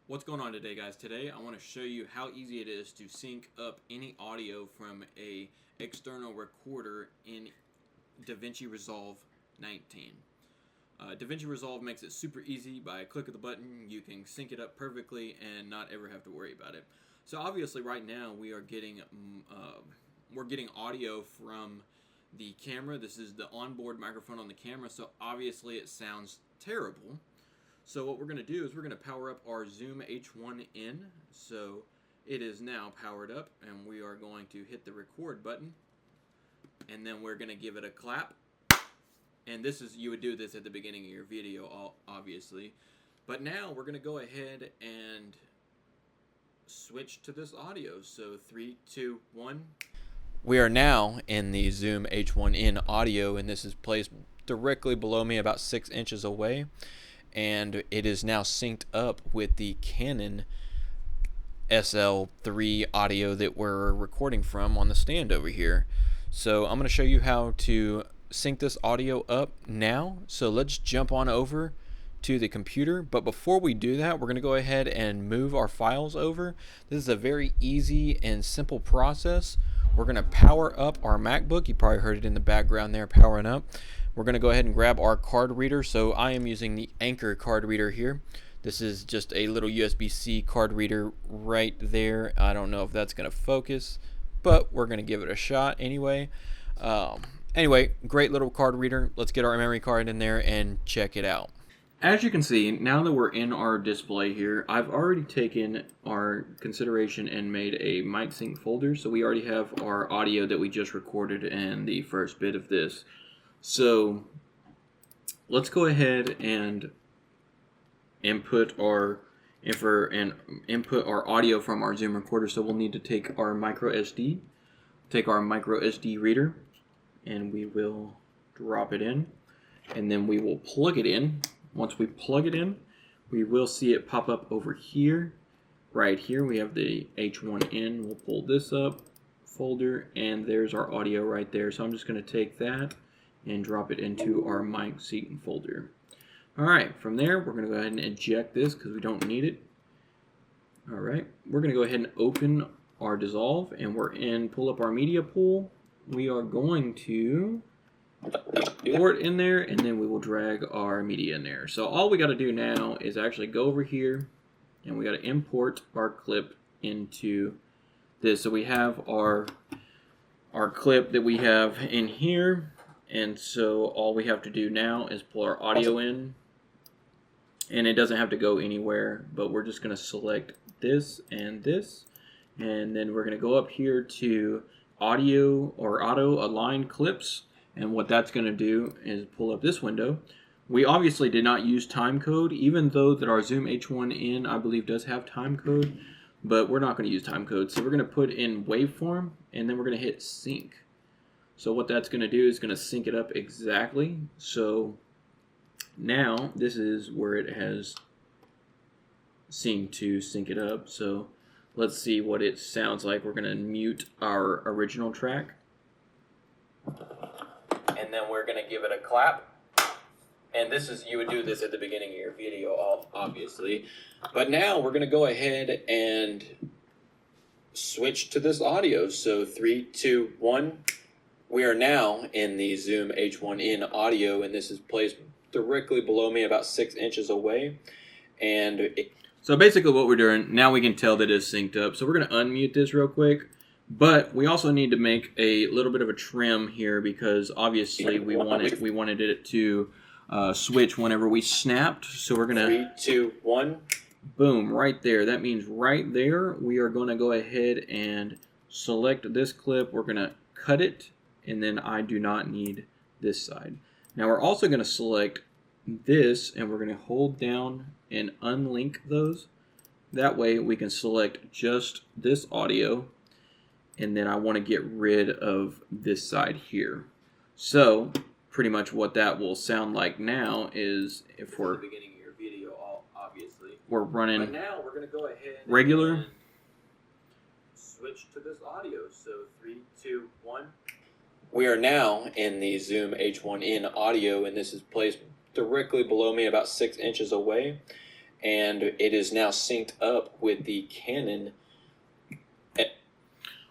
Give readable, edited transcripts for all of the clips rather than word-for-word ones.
What's going on today, guys? Today I want to show you how easy it is to sync up any audio from a external recorder in DaVinci Resolve 19. DaVinci Resolve makes it super easy. By a click of the button you can sync it up perfectly and not ever have to worry about it. So obviously right now we are getting audio from the camera. This is the onboard microphone on the camera, so obviously it sounds terrible. So what we're going to do is we're going to power up our Zoom H1N. So it is now powered up, and we are going to hit the record button, and then we're going to give it a clap. And this is, you would do this at the beginning of your video, obviously. But now we're going to go ahead and switch to this audio. So 3, 2, 1. We are now in the Zoom H1N audio, and this is placed directly below me, about 6 inches away. And it is now synced up with the Canon SL3 audio that we're recording from on the stand over here. So I'm going to show you how to sync this audio up now. So let's jump on over to the computer. But before we do that, we're going to go ahead and move our files over. This is a very easy and simple process. We're going to power up our MacBook. You probably heard it in the background there, powering up. We're going to go ahead and grab our card reader. So I am using the Anchor card reader here. This is just a little USB-C card reader right there. I don't know if that's going to focus, but we're going to give it a shot anyway. Anyway, great little card reader. Let's get our memory card in there and check it out. As you can see, now that we're in our display here, I've already taken our consideration and made a mic sync folder. So we already have our audio that we just recorded and the first bit of this. So let's go ahead and input our audio from our Zoom recorder. So we'll need to take our micro SD reader, and we will drop it in, and then we will plug it in. Once we plug it in, we will see it pop up over here. Right here we have the H1N. We'll pull this up, folder, and there's our audio right there. So I'm just going to take that and drop it into our mic sync folder. Alright, from there we're going to go ahead and eject this because we don't need it. Alright, we're going to go ahead and open our Dissolve, and pull up our media pool. We are going to import in there, and then we will drag our media in there. So all we got to do now is actually go over here, and we got to import our clip into this. So we have our clip that we have in here, and so all we have to do now is pull our audio in, and it doesn't have to go anywhere, but we're just going to select this, and then we're going to go up here to audio or auto align clips. And what that's going to do is pull up this window. We obviously did not use timecode, even though that our Zoom H1N, I believe, does have timecode, but we're not going to use timecode. So we're going to put in waveform, and then we're going to hit sync. So what that's going to do is going to sync it up exactly. So now this is where it has seemed to sync it up. So let's see what it sounds like. We're going to mute our original track, and then we're going to give it a clap. And this is, you would do this at the beginning of your video, obviously. But now we're going to go ahead and switch to this audio. So 3, 2, 1. We are now in the Zoom H1N audio, and this is placed directly below me, about 6 inches away. So basically what we're doing, now we can tell that it's synced up. So we're going to unmute this real quick. But we also need to make a little bit of a trim here, because obviously we wanted it to switch whenever we snapped. So we're going to 3, 2, 1. Boom, right there. That means right there we are going to go ahead and select this clip. We're going to cut it, and then I do not need this side. Now we're also going to select this, and we're going to hold down and unlink those. That way we can select just this audio, and then I want to get rid of this side here. So pretty much what that will sound like now is, if we're at the beginning of your video, obviously we're running, but now we're going to go ahead regular and switch to this audio. So 3, 2, 1. We are now in the Zoom H1N audio, and this is placed directly below me, about 6 inches away. and it is now synced up with the Canon.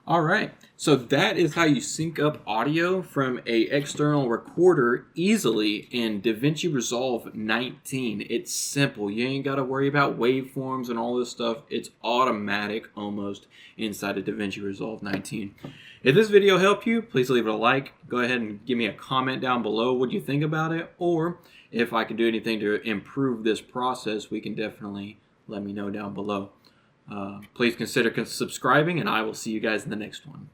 All right, so that is how you sync up audio from a external recorder easily in DaVinci Resolve 19. It's simple. You ain't got to worry about waveforms and all this stuff. It's automatic almost inside of DaVinci Resolve 19. If this video helped you, please leave it a like. Go ahead and give me a comment down below what you think about it, or if I can do anything to improve this process, we can definitely let me know down below. Please consider subscribing, and I will see you guys in the next one.